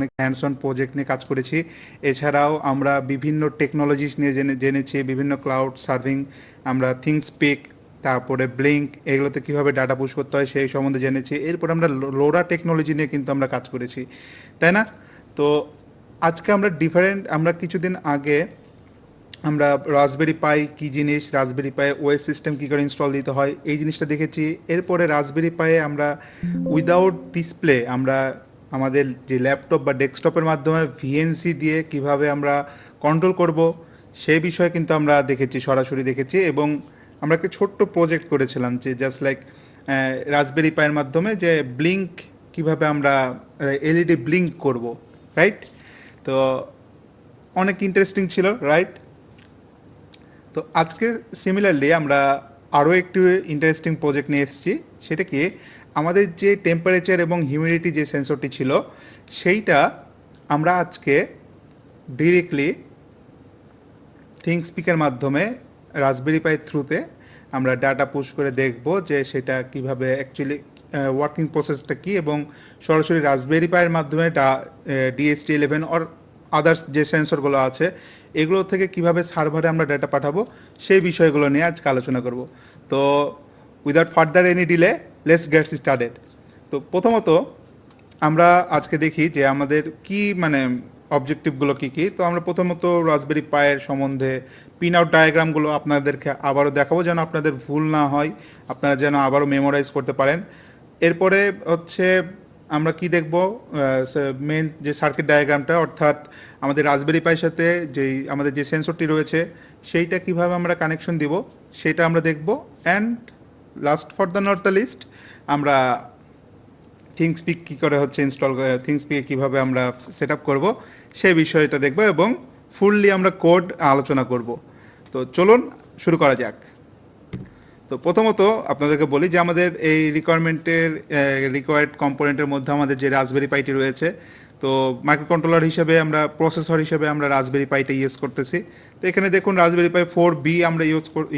অনেক hands on project নিয়ে কাজ করেছি। এছাড়াও আমরা বিভিন্ন টেকনোলজিস নিয়ে জেনেছি, বিভিন্ন ক্লাউড সার্ভিং, আমরা থিংকস্পিক, তারপরে ব্লিঙ্ক, এগুলোতে কীভাবে ডাটা পুশ করতে হয় সেই সম্বন্ধে জেনেছি। এরপর আমরা লোরা টেকনোলজি নিয়ে কিন্তু আমরা কাজ করেছি, তাই না? তো আজকে আমরা কিছুদিন আগে আমরা রাসবেরি পাই কী জিনিস, রাসবেরি পায়ে ওএস সিস্টেম কী করে ইনস্টল দিতে হয় এই জিনিসটা দেখেছি। এরপরে রাসবেরি পায়ে আমরা উইদাউট ডিসপ্লে আমরা আমাদের যে ল্যাপটপ বা ডেস্কটপের মাধ্যমে ভিএনসি দিয়ে কিভাবে আমরা কন্ট্রোল করব সেই বিষয়ে কিন্তু আমরা দেখেছি, সরাসরি দেখেছি। এবং আমরা একটা ছোট্ট প্রজেক্ট করেছিলাম যে জাস্ট লাইক রাসবেরি পায়ের মাধ্যমে যে ব্লিঙ্ক কিভাবে আমরা এলইডি ব্লিঙ্ক করব, রাইট? তো অনেক ইন্টারেস্টিং ছিল, রাইট? তো আজকে সিমিলারলি আমরা আরও একটি ইন্টারেস্টিং প্রজেক্ট নিয়ে এসেছি। সেটা কি, আমাদের যে টেম্পারেচার এবং হিউমিডিটি যে সেন্সরটি ছিল সেইটা আমরা আজকে ডিরেক্টলি থিংকস্পিকের মাধ্যমে রাসবেরি পাই থ্রুতে আমরা ডাটা পুশ করে দেখব যে সেটা কিভাবে অ্যাকচুয়ালি ওয়ার্কিং প্রসেসটা কী, এবং সরাসরি রাসবেরি পাইয়ের মাধ্যমে DHT11 অর আদার্স যে সেন্সরগুলো আছে এগুলো থেকে কিভাবে সার্ভারে আমরা ডাটা পাঠাবো সেই বিষয়গুলো নিয়ে আজকে আলোচনা করব। তো without further any delay, let's get started. তো প্রথমত আমরা আজকে দেখি যে আমাদের কি অবজেক্টিভগুলো কী কী। তো আমরা প্রথমত রাসবেরি পায়ের সম্বন্ধে পিন আউট ডায়াগ্রামগুলো আপনাদেরকে আবারও দেখাবো যেন আপনাদের ভুল না হয়, আপনারা যেন আবারও মেমোরাইজ করতে পারেন। এরপরে হচ্ছে আমরা কি দেখব, মেন যে সার্কিট ডায়াগ্রামটা, অর্থাৎ আমাদের রাসবেরি পাইয়ের সাথে আমাদের যে সেন্সরটি রয়েছে সেইটা কিভাবে আমরা কানেকশন দিব সেটা আমরা দেখব। And last for the not the list, আমরা থিংকস্পিক কী করে হচ্ছে থিংকস্পিকে কীভাবে আমরা সেট আপ করবো সেই বিষয়টা দেখব, এবং ফুললি আমরা কোড আলোচনা করব। তো চলুন শুরু করা যাক। তো প্রথমত আপনাদেরকে বলি যে আমাদের এই রিকোয়ার্ড কম্পোনেন্টের মধ্যে আমাদের যে রাসবেরি পাইটি রয়েছে, তো মাইক্রো কন্ট্রোলার হিসেবে আমরা প্রসেসর হিসেবে আমরা রাসবেরি পাইটা ইউজ করতেছি। তো এখানে দেখুন রাসবেরি পাই 4B আমরা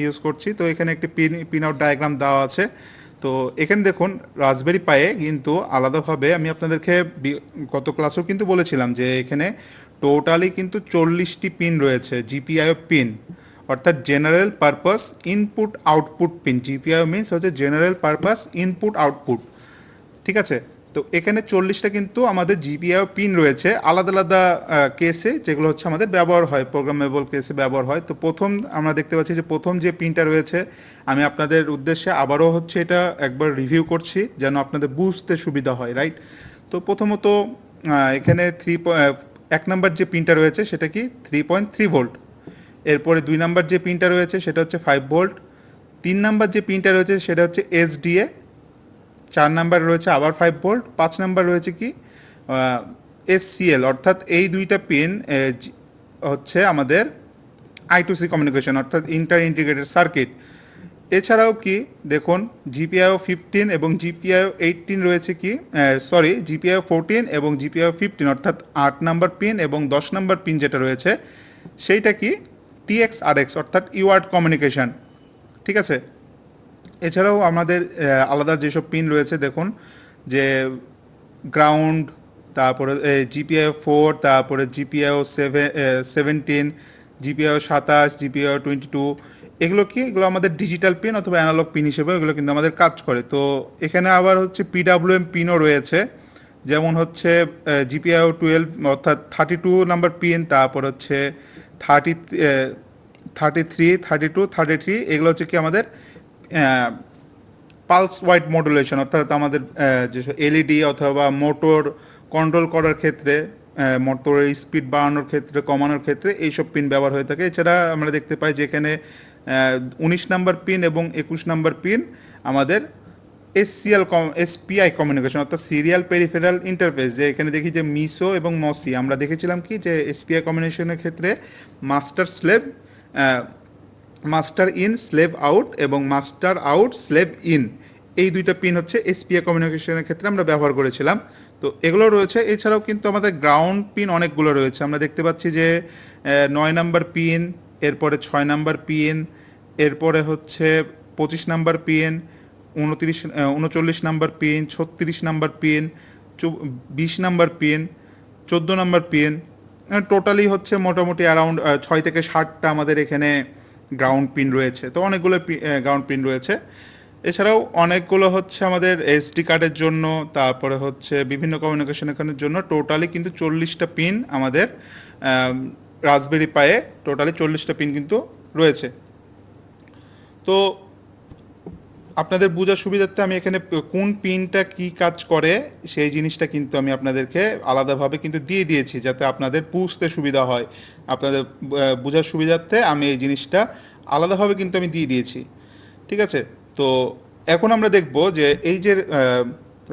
ইউজ করছি। তো এখানে একটি পিন আউট ডায়াগ্রাম দেওয়া আছে। তো এখানে দেখুন রাসবেরি পায়ে কিন্তু আলাদাভাবে আমি আপনাদেরকে গত ক্লাসেও কিন্তু বলেছিলাম যে এখানে টোটালি কিন্তু 40টি পিন রয়েছে, জিপিআইও পিন, অর্থাৎ general purpose input output pin. GPIO means হচ্ছে জেনারেল পারপাস ইনপুট আউটপুট, ঠিক আছে? তো এখানে 40টা কিন্তু আমাদের জিপিআইও পিন রয়েছে আলাদা আলাদা কেসে, যেগুলো হচ্ছে আমাদের ব্যবহার হয়, প্রোগ্রামেবল কেসে ব্যবহার হয়। তো প্রথম আমরা দেখতে পাচ্ছি যে প্রথম যে পিনটা রয়েছে, আমি আপনাদের উদ্দেশ্যে আবারও হচ্ছে এটা একবার রিভিউ করছি যেন আপনাদের বুঝতে সুবিধা হয়, রাইট? তো প্রথমত এখানে 1 নাম্বার যে পিনটা রয়েছে সেটা কি 3.3 ভোল্ট। এরপরে 2 নাম্বার যে পিনটা রয়েছে সেটা হচ্ছে 5 ভোল্ট। 3 নাম্বার যে পিনটা রয়েছে সেটা হচ্ছে এসডিএ। 4 নাম্বার রয়েছে আবার 5 ভোল্ট। 5 নাম্বার রয়েছে কি এসসিএল, অর্থাৎ এই দুইটা পিন হচ্ছে আমাদের I2C কমিউনিকেশন, অর্থাৎ ইন্টার ইন্টিগ্রেটেড সার্কিট। এছাড়াও কি দেখুন জিপিআইও 15 এবং জিপিআইও 18 রয়েছে কি, জিপিআইও 14 এবং জিপিআইও 15, অর্থাৎ 8 নাম্বার পিন এবং 10 নাম্বার পিন যেটা রয়েছে সেইটা কি TX/RX, অর্থাৎ ইউআর্ট কমিউনিকেশন, ঠিক আছে? এছাড়াও আমাদের আলাদা যেসব পিন রয়েছে দেখুন যে গ্রাউন্ড, তারপরে জিপিআইও 4, তারপরে জিপিআইও 17, জিপিআইও 27, জিপিআইও 22, এগুলো কি, এগুলো আমাদের ডিজিটাল পিন অথবা অ্যানালগ পিন হিসেবে এগুলো কিন্তু আমাদের কাজ করে। তো এখানে আবার হচ্ছে পিডাব্লিউএম পিনও রয়েছে, যেমন হচ্ছে জিপিআইও 12, অর্থাৎ 32 নাম্বার পিন, তারপর হচ্ছে 33, 32, 33, এগুলো হচ্ছে কি আমাদের পালস ওয়াইড মডুলেশন, অর্থাৎ আমাদের যে এলইডি অথবা মোটর কন্ট্রোল করার ক্ষেত্রে, মোটরের স্পিড বাড়ানোর ক্ষেত্রে, কমানোর ক্ষেত্রে এইসব পিন ব্যবহার হয়ে থাকে। এছাড়া আমরা দেখতে পাই যেখানে 19 নাম্বার পিন এবং 21 নাম্বার পিন আমাদের এসপিআই কমিউনিকেশন, অর্থাৎ সিরিয়াল পেরিফেরাল ইন্টারফেস, যে এখানে দেখি যে মিসো এবং মসি। আমরা দেখেছিলাম কি যে এসপিআই কমিউনিকেশনের ক্ষেত্রে মাস্টার ইন স্লেভ আউট এবং মাস্টার আউট স্লেভ ইন, এই দুইটা পিন হচ্ছে এসপিআই কমিউনিকেশনের ক্ষেত্রে আমরা ব্যবহার করেছিলাম। তো এগুলো রয়েছে। এছাড়াও কিন্তু আমাদের গ্রাউন্ড পিন অনেকগুলো রয়েছে। আমরা দেখতে পাচ্ছি যে 9 নাম্বার পিন, এরপরে 6 নাম্বার পিন, এরপরে হচ্ছে 25 number pin, 39 number pin, 36 number pin, 20 number pin, number pin. Totally হচ্ছে মোটামুটি অ্যারাউন্ড 6 থেকে 7টা আমাদের এখানে গ্রাউন্ড পিন রয়েছে। তো অনেকগুলো গ্রাউন্ড পিন রয়েছে। এছাড়াও অনেকগুলো হচ্ছে আমাদের এসডি কার্ডের জন্য, তারপরে হচ্ছে বিভিন্ন কমিউনিকেশনের জন্য টোটালি কিন্তু 40টা পিন আমাদের রাসবেরি পায়ে টোটালি 40টা পিন কিন্তু রয়েছে। তো আপনাদের বোঝার সুবিধার্থে আমি এখানে কোন পিনটা কি কাজ করে সেই জিনিসটা কিন্তু আমি আপনাদেরকে আলাদাভাবে কিন্তু দিয়ে দিয়েছি, যাতে আপনাদের বুঝতে সুবিধা হয়। আপনাদের বোঝার সুবিধার্থে আমি এই জিনিসটা আলাদাভাবে কিন্তু আমি দিয়ে দিয়েছি। ঠিক আছে? তো এখন আমরা দেখব যে এই যে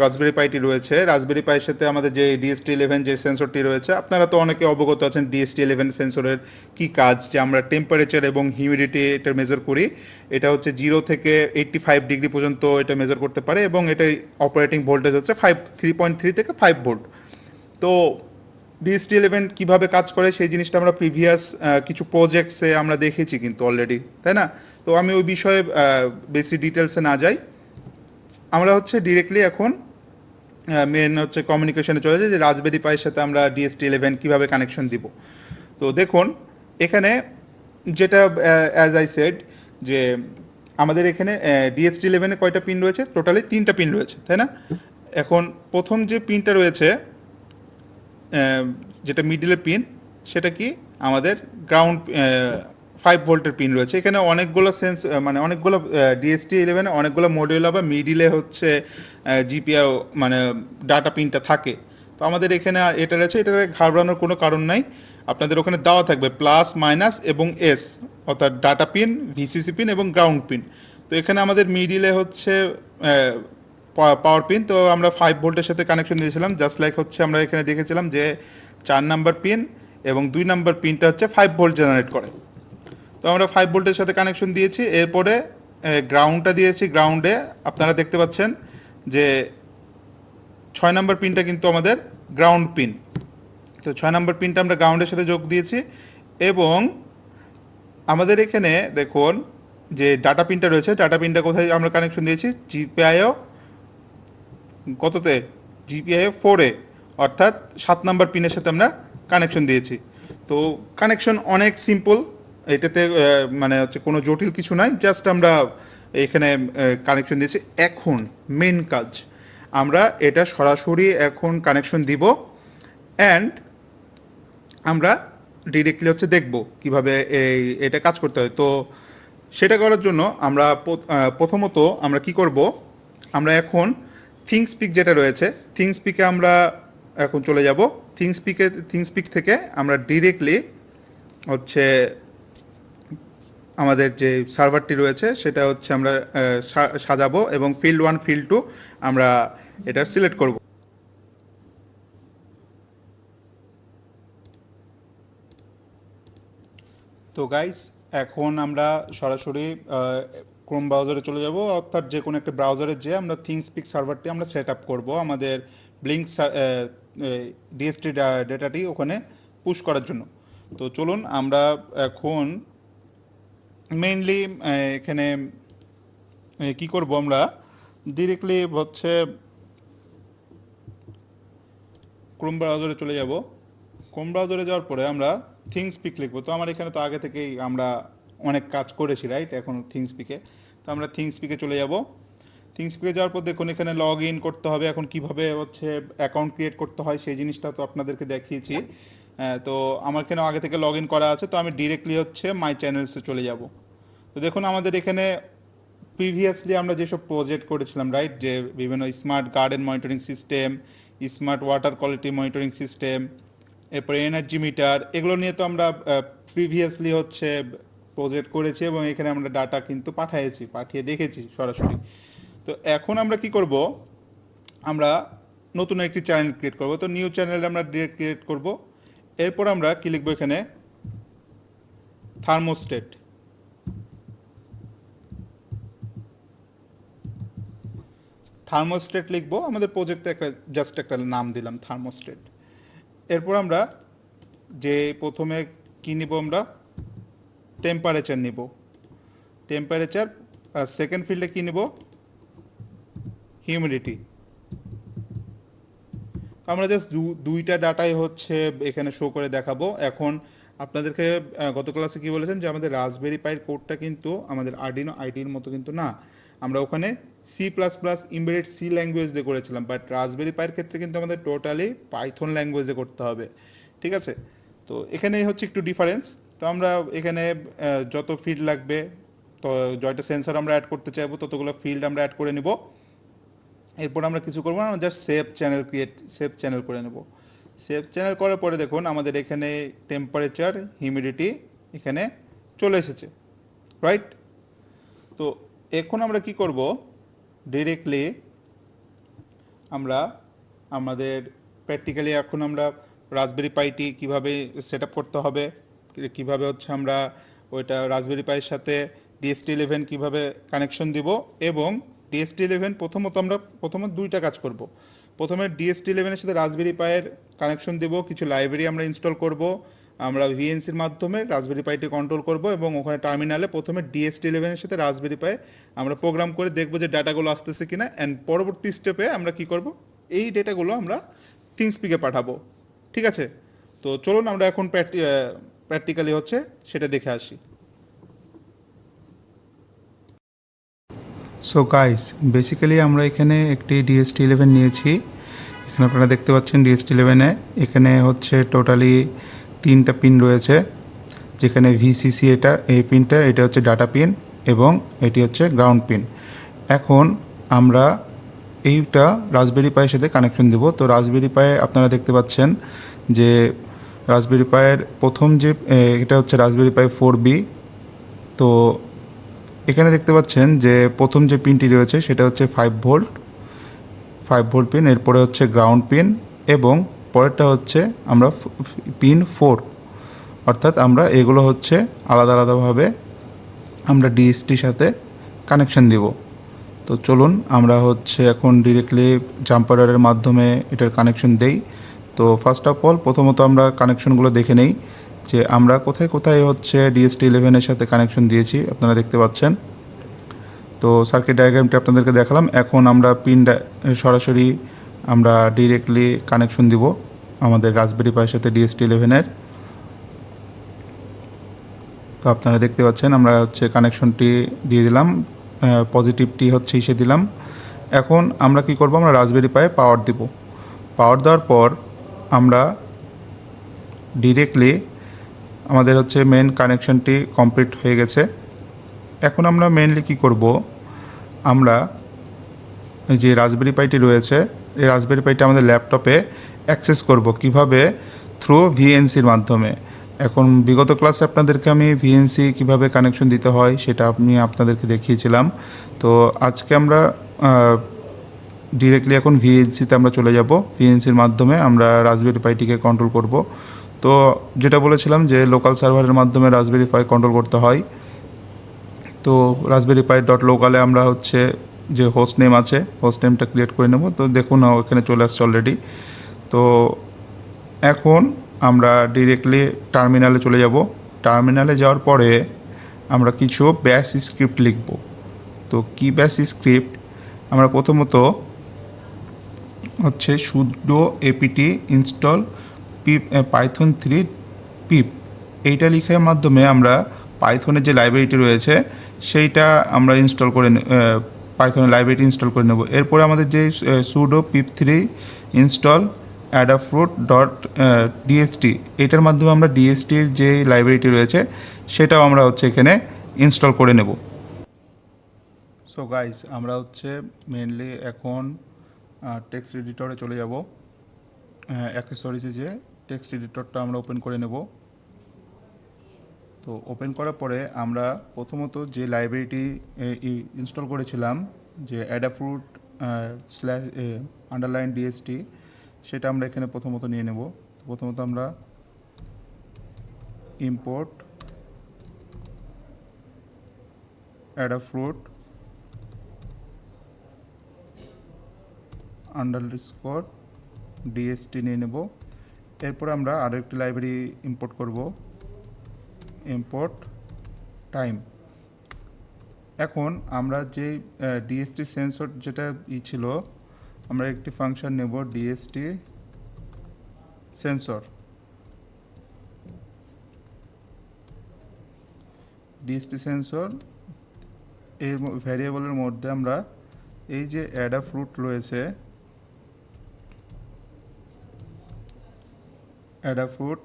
রাসবেরি পাইটি রয়েছে, রাসবেরি পাইয়ের সাথে আমাদের যে DST-11 যে সেন্সরটি রয়েছে, আপনারা তো অনেকে অবগত আছেন DST-11 সেন্সরের কি কাজ, যে আমরা টেম্পারেচার এবং হিউমিডিটি এটা মেজার করি। এটা হচ্ছে 0 থেকে 85 ডিগ্রি পর্যন্ত এটা মেজার করতে পারে, এবং এটা অপারেটিং ভোল্টেজ হচ্ছে 3.3 থেকে 5 ভোল্ট। তো DST-11 কীভাবে কাজ করে সেই জিনিসটা আমরা প্রিভিয়াস কিছু প্রজেক্টসে আমরা দেখেছি কিন্তু অলরেডি, তাই না? তো আমি ওই বিষয়ে বেশি ডিটেলসে না যাই। আমরা হচ্ছে ডিরেক্টলি এখন মেন হচ্ছে কমিউনিকেশনে চলে যায় যে রাসবেরি পাইয়ের সাথে আমরা DST-11 কীভাবে কানেকশন দিব। তো দেখুন এখানে যেটা অ্যাজ আই সেড যে আমাদের এখানে DST-11 কয়টা পিন রয়েছে? টোটালি 3টা পিন রয়েছে, তাই না? এখন প্রথম যে পিনটা রয়েছে যেটা মিডিলের পিন, সেটা কি আমাদের গ্রাউন্ড 5 ভোল্টের পিন রয়েছে। এখানে অনেকগুলো মানে অনেকগুলো DST-11 অনেকগুলো মডিউল বা মিডিলে হচ্ছে জিপিআই মানে ডাটা পিনটা থাকে। তো আমাদের এখানে এটা রয়েছে, এটাকে ঘাবড়ানোর কোনো কারণ নাই। আপনাদের ওখানে দেওয়া থাকবে প্লাস, মাইনাস এবং এস, অর্থাৎ ডাটা পিন, ভিসিসি পিন এবং গ্রাউন্ড পিন। তো এখানে আমাদের মিডিলে হচ্ছে পাওয়ার পিন। তো আমরা 5 ভোল্টের সাথে কানেকশন দিয়েছিলাম, জাস্ট লাইক হচ্ছে আমরা এখানে দেখেছিলাম যে 4 নাম্বার পিন এবং 2 নাম্বার পিনটা হচ্ছে 5 ভোল্ট জেনারেট করে। তো আমরা 5 ভোল্টের সাথে কানেকশন দিয়েছি। এরপরে গ্রাউন্ডটা দিয়েছি। গ্রাউন্ডে আপনারা দেখতে পাচ্ছেন যে 6 নাম্বার পিনটা কিন্তু আমাদের গ্রাউন্ড পিন। তো 6 নাম্বার পিনটা আমরা গ্রাউন্ডের সাথে যোগ দিয়েছি, এবং আমাদের এখানে দেখুন যে ডাটা পিনটা রয়েছে, ডাটা পিনটা কোথায় আমরা কানেকশন দিয়েছি? জিপিআইও কততে? জিপিআইও 4-এ, অর্থাৎ 7 নাম্বার পিনের সাথে আমরা কানেকশন দিয়েছি। তো কানেকশন অনেক সিম্পল, এটাতে মানে হচ্ছে কোনো জটিল কিছু নাই, জাস্ট আমরা এখানে কানেকশন দিয়েছি। এখন মেন কাজ, আমরা এটা সরাসরি এখন কানেকশন দিব, অ্যান্ড আমরা ডিরেক্টলি হচ্ছে দেখব কিভাবে এটা কাজ করতে হয়। তো সেটা করার জন্য আমরা প্রথমত আমরা কি করব, আমরা এখন থিংসপিক যেটা রয়েছে, থিংসপিকে আমরা এখন চলে যাব। থিংসপিক থেকে আমরা ডিরেক্টলি হচ্ছে আমাদের যে সার্ভারটি রয়েছে সেটা হচ্ছে আমরা সাজাবো, এবং ফিল্ড 1 ফিল্ড 2 আমরা এটা সিলেক্ট করব। তো গাইস, এখন আমরা সরাসরি ক্রোম ব্রাউজারে চলে যাব, অর্থাৎ যে কোনো একটা ব্রাউজারে যে আমরা থিংসপিক সার্ভারটি আমরা সেট আপ করবো আমাদের ব্লিঙ্ক ডিএসটি ডেটাটি ওখানে পুশ করার জন্য। তো চলুন আমরা এখন মেইনলি এখানে কি করব, আমরা ডিরেক্টলি হচ্ছে ক্রোম ব্রাউজারে চলে যাব। ক্রোম ব্রাউজারে যাওয়ার পরে আমরা থিংসপিক লিখবো। তো আমার এখানে তো আগে থেকেই আমরা অনেক কাজ করেছি, রাইট? এখন থিংসপিকে, তো আমরা থিংসপিকে চলে যাব। থিংসপিকে যাওয়ার পর দেখুন এখানে লগ ইন করতে হবে। এখন কিভাবে হচ্ছে অ্যাকাউন্ট ক্রিয়েট করতে হয় সেই জিনিসটা তো আপনাদেরকে দেখিয়েছি। তো আমার এখানে আগে থেকে লগ ইন করা আছে, তো আমি ডিরেক্টলি হচ্ছে মাই চ্যানেলসে চলে যাব। তো দেখুন আমাদের এখানে প্রিভিয়াসলি আমরা যেসব প্রজেক্ট করেছিলাম, রাইট, যে বিভিন্ন smart garden monitoring system, smart water quality monitoring system, এরপরে এনার্জি মিটার, এগুলো নিয়ে তো আমরা প্রিভিয়াসলি হচ্ছে প্রজেক্ট করেছি, এবং এখানে আমরা ডাটা কিন্তু পাঠিয়ে দেখেছি সরাসরি। তো এখন আমরা কি করব, আমরা নতুন একটি চ্যানেল ক্রিয়েট করব। তো নিউ চ্যানেল আমরা ডিরেক্ট ক্রিয়েট করব। এরপর আমরা কি লিখবো, এখানে থার্মোস্টেট। থার্মোস্টেট লিখবো, আমাদের প্রজেক্টে জাস্ট একটা নাম দিলাম থার্মোস্টেট। এরপর আমরা যে প্রথমে কি নিব, আমরা টেম্পারেচার নিব। টেম্পারেচার, সেকেন্ড ফিল্ডে কি নিব, হিউমিডিটি। আমরা জাস্ট দুইটা ডাটাই হচ্ছে এখানে শো করে দেখাবো। এখন আপনাদেরকে গত ক্লাসে কি বলেছেন যে আমাদের রাসবেরি পাইয়ের কোডটা কিন্তু আমাদের আর্ডিনো আইডির মতো কিন্তু না, আমরা ওখানে C++ এমবেডেড সি ল্যাঙ্গুয়েজ দিয়ে করেছিলাম, বাট রাসবেরি পাইয়ের ক্ষেত্রে কিন্তু আমাদের টোটালি পাইথন ল্যাঙ্গুয়েজে করতে হবে। ঠিক আছে, তো এখানেই হচ্ছে একটু ডিফারেন্স। তো আমরা এখানে যত ফিল্ড লাগবে, তো জয়টা সেন্সর আমরা অ্যাড করতে চাইবো ততগুলো ফিল্ড আমরা অ্যাড করে নিব। এরপর আমরা কিছু করবো না, জাস্ট সেভ চ্যানেল করে নেব। সেভ চ্যানেল করার পরে দেখুন আমাদের এখানে টেম্পারেচার, হিউমিডিটি এখানে চলে এসেছে, রাইট? তো এখন আমরা কি করব, ডিরেক্টলি আমরা আমাদের প্র্যাকটিক্যালি এখন আমরা রাসবেরি পাইটি কিভাবে সেট আপ করতে হবে, কিভাবে হচ্ছে আমরা ওইটা রাসবেরি পাইয়ের সাথে DST11 কিভাবে কানেকশন দিব, এবং DST11 প্রথমে দুইটা কাজ করব। প্রথমে DST11 এর সাথে রাসবেরি পাইয়ের কানেকশন দেব, কিছু লাইব্রেরি আমরা ইনস্টল করব, আমরা ভিএনসির মাধ্যমে রাসবেরি পাইটি কন্ট্রোল করব, এবং ওখানে টার্মিনালে প্রথমে DST11 এর সাথে রাসবেরি পাই আমরা প্রোগ্রাম করে দেখব যে ডাটাগুলো আসতেছে কিনা, অ্যান্ড পরবর্তী স্টেপে আমরা কি করব, এই ডেটাগুলো আমরা থিংসপিকে পাঠাবো। ঠিক আছে, তো চলুন আমরা এখন প্র্যাকটিক্যালি হচ্ছে সেটা দেখে আসি। সো গাইস, বেসিক্যালি আমরা এখানে একটি DST11 নিয়েছি। এখানে আপনারা দেখতে পাচ্ছেন DST11-এ এখানে হচ্ছে টোটালি 3টা পিন রয়েছে, যেখানে VCC এই পিনটা, এটা হচ্ছে ডাটা পিন, এবং এটি হচ্ছে গ্রাউন্ড পিন। এখন আমরা এইটা রাসবেরি পাইয়ের সাথে কানেকশন দেব। তো রাসবেরি পাইয়ে আপনারা দেখতে পাচ্ছেন যে রাসবেরি পাইয়ের প্রথম যে এটা হচ্ছে রাসবেরি পাই 4B। তো এখানে দেখতে পাচ্ছেন যে প্রথম যে পিনটি রয়েছে সেটা হচ্ছে 5 ভোল্ট পিন, এরপরে হচ্ছে গ্রাউন্ড পিন, এবং পরেরটা হচ্ছে আমরা পিন 4। অর্থাৎ আমরা এগুলো হচ্ছে আলাদা আলাদাভাবে আমরা ডিএসটির সাথে কানেকশন দিব। তো চলুন আমরা হচ্ছে এখন ডিরেক্টলি জাম্পারের মাধ্যমে এটার কানেকশন দেই। তো ফার্স্ট অফ অল প্রথমত আমরা কানেকশনগুলো দেখে নেই যে আমরা কোথায় কোথায় হচ্ছে DST11-এর সাথে কানেকশন দিয়েছি, আপনারা দেখতে পাচ্ছেন। তো সার্কিট ডায়াগ্রামটি আপনাদেরকে দেখালাম। এখন আমরা সরাসরি আমরা ডিরেক্টলি কানেকশন দিব আমাদের রাসবেরি পাইয়ের সাথে DST11-এর। তো আপনারা দেখতে পাচ্ছেন আমরা হচ্ছে কানেকশনটি দিয়ে দিলাম, পজিটিভটি হচ্ছে ইসে দিলাম। এখন আমরা কি করব, আমরা রাসবেরি পাইয়ে পাওয়ার দিব। পাওয়ার দেওয়ার পর আমরা ডিরেক্টলি আমাদের হচ্ছে মেন কানেকশনটি কমপ্লিট হয়ে গেছে। এখন আমরা মেনলি কি করব, আমরা যে রাসবেরি পাইটি রয়েছে এই রাসবেরি পাইটি আমাদের ল্যাপটপে অ্যাক্সেস করব কিভাবে, থ্রু ভিএনসির মাধ্যমে। এখন বিগত ক্লাসে আপনাদেরকে আমি ভিএনসি কিভাবে কানেকশন দিতে হয় সেটা আমি আপনাদেরকে দেখিয়েছিলাম। তো আজকে আমরা ডিরেক্টলি এখন ভিএনসিতে আমরা চলে যাব। ভিএনসির মাধ্যমে আমরা রাসবেরি পাইটিকে কন্ট্রোল করব। তো যেটা বলেছিলাম যে লোকাল সার্ভারের মাধ্যমে রাসবেরি পাই কন্ট্রোল করতে হয়। তো রাসবেরি পাই .locale আমরা হচ্ছে যে হোস্ট নেম আছে, হোস্ট নেমটা ক্রিয়েট করে নেব। তো দেখুন এখানে চলে আসছে অলরেডি। তো এখন আমরা ডিরেক্টলি টার্মিনালে চলে যাব। টার্মিনালে যাওয়ার পরে আমরা কিছু ব্যাশ স্ক্রিপ্ট লিখব। তো কি ব্যাশ স্ক্রিপ্ট, আমরা প্রথমত হচ্ছে sudo apt install pip python 3 pip এইটা লিখার মাধ্যমে আমরা পাইথনের যে লাইব্রেরিটি রয়েছে সেইটা আমরা ইনস্টল করে পাইথনের লাইব্রেরিটি ইনস্টল করে নেব। এরপরে আমাদের যে sudo pip3 install adafruit.dst এটার মাধ্যমে আমরা ডিএসটির যে লাইব্রেরিটি রয়েছে সেটাও আমরা হচ্ছে এখানে ইনস্টল করে নেব। সো গাইস, আমরা হচ্ছে মেনলি এখন টেক্সট এডিটরে চলে যাব। অ্যাক্সেসরিজে যে টেক্সট এডিটরটা আমরা ওপেন করে নেব। তো ওপেন করার পরে আমরা প্রথমত যে লাইব্রেরিটি ইনস্টল করেছিলাম যে অ্যাডাফ্রুট /DST সেটা আমরা এখানে প্রথমত নিয়ে নেব। প্রথমত আমরা ইম্পোর্ট অ্যাডাফ্রুট _DST নিয়ে নেব। এরপর আমরা আরও একটি লাইব্রেরি ইম্পোর্ট করব, ইম্পোর্ট টাইম। এখন আমরা যে DST সেন্সর যেটা ছিল, আমরা একটি ফাংশন নেব DST সেন্সর ডিএসটি সেন্সর এর ভ্যারিয়েবলের মধ্যে আমরা এই যে অ্যাডাফ্রুট রয়েছে, অ্যাডাফ্রুট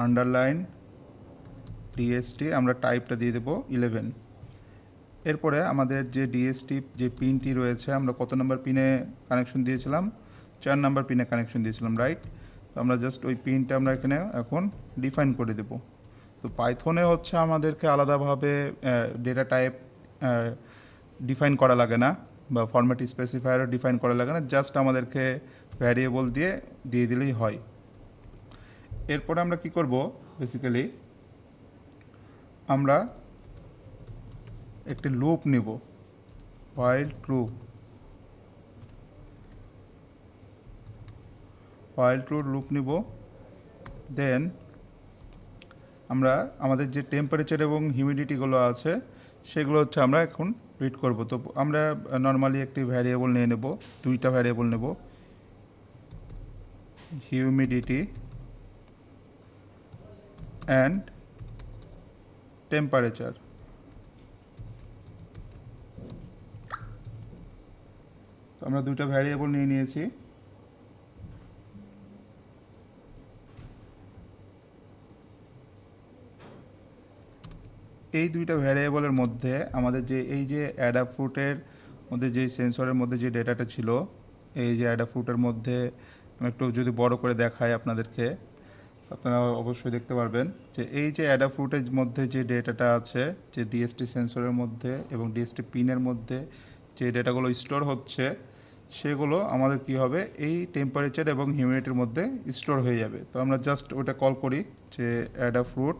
আন্ডারলাইন ডিএসটি আমরা টাইপটা দিয়ে দেবো 11। এরপরে আমাদের যে ডিএসটি যে পিনটি রয়েছে, আমরা কত নাম্বার পিনে কানেকশন দিয়েছিলাম, 4 নাম্বার পিনে কানেকশন দিয়েছিলাম, রাইট? তো আমরা জাস্ট ওই পিনটা আমরা এখানে এখন ডিফাইন করে দেব। তো পাইথনে হচ্ছে আমাদেরকে আলাদাভাবে ডেটা টাইপ ডিফাইন করা লাগে না, বা ফরম্যাট স্পেসিফায়ারও ডিফাইন করা লাগে না, জাস্ট আমাদেরকে ভ্যারিয়েবল দিয়ে দিলেই হয়। এরপরে আমরা কি করব, বেসিক্যালি আমরা একটি লুপ নিব, while true লুপ নিব। দেন আমরা আমাদের যে টেম্পারেচার এবং হিউমিডিটিগুলো আছে সেগুলো হচ্ছে আমরা এখন রিড করব। তো আমরা নর্মালি একটি ভ্যারিয়েবল নিয়ে নেব, দুইটা ভ্যারিয়েবল নেব, হিউমিডিটি অ্যান্ড টেম্পারেচার। তো আমরা দুইটা ভ্যারিয়েবল নিয়ে নিয়েছি। এই দুইটা ভ্যারিয়েবলের মধ্যে আমাদের যে এই যে অ্যাডাফ্রুটের মধ্যে যে সেন্সরের মধ্যে যে ডেটাটা ছিল, এই যে অ্যাডাফ্রুটের মধ্যে আমি একটু যদি বড় করে দেখাই আপনাদেরকে, আপনারা অবশ্যই দেখতে পারবেন যে এই যে অ্যাডাফ্রুটের মধ্যে যে ডেটাটা আছে, যে ডিএসটি সেন্সরের মধ্যে এবং ডিএসটি পিনের মধ্যে যে ডেটাগুলো স্টোর হচ্ছে, সেগুলো আমাদের কি হবে, এই টেম্পারেচার এবং হিউমিডিটির মধ্যে স্টোর হয়ে যাবে। তো আমরা জাস্ট ওটা কল করি যে অ্যাডাফ্রুট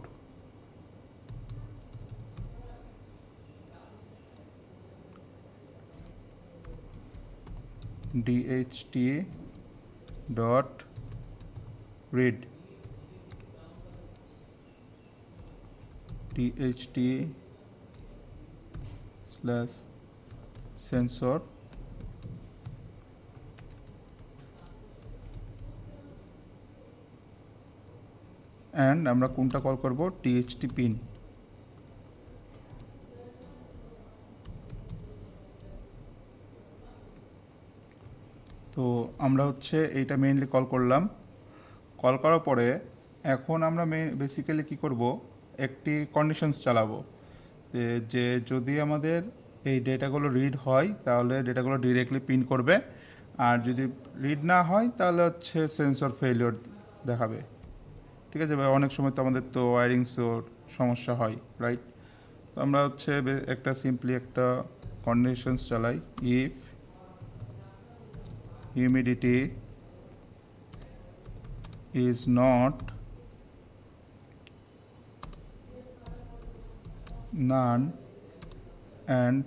dht dot read dht slash sensor and আমরা কোনটা কল করব, dht pin। তো আমরা হচ্ছে এইটা মেইনলি কল করলাম। কল করার পরে এখন আমরা বেসিক্যালি কি করব, একটি কন্ডিশনস চালাবো যে যদি আমাদের এই ডেটাগুলো রিড হয় তাহলে ডেটাগুলো ডিরেক্টলি প্রিন্ট করবে, আর যদি রিড না হয় তাহলে হচ্ছে সেন্সর ফেলিওর দেখাবে। ঠিক আছে, অনেক সময় তো আমাদের তো ওয়্যারিংসও সমস্যা হয়, রাইট? তো আমরা হচ্ছে একটা সিম্পলি একটা কন্ডিশনস চালাই, if humidity is not none and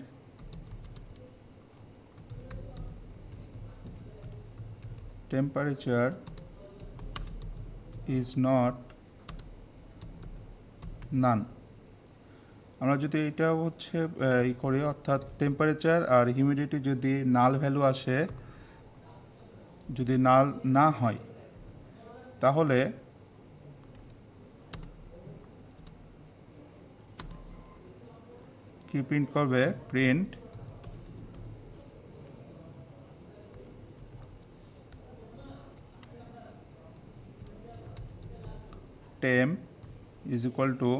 temperature is not none। আমরা যদি এটা হচ্ছে ই করি, অর্থাৎ টেম্পারেচার আর হিউমিডিটি যদি নাল ভ্যালু আসে, যদি নাল না হয়, তাহলে কি প্রিন্ট করবে, print temp is equal to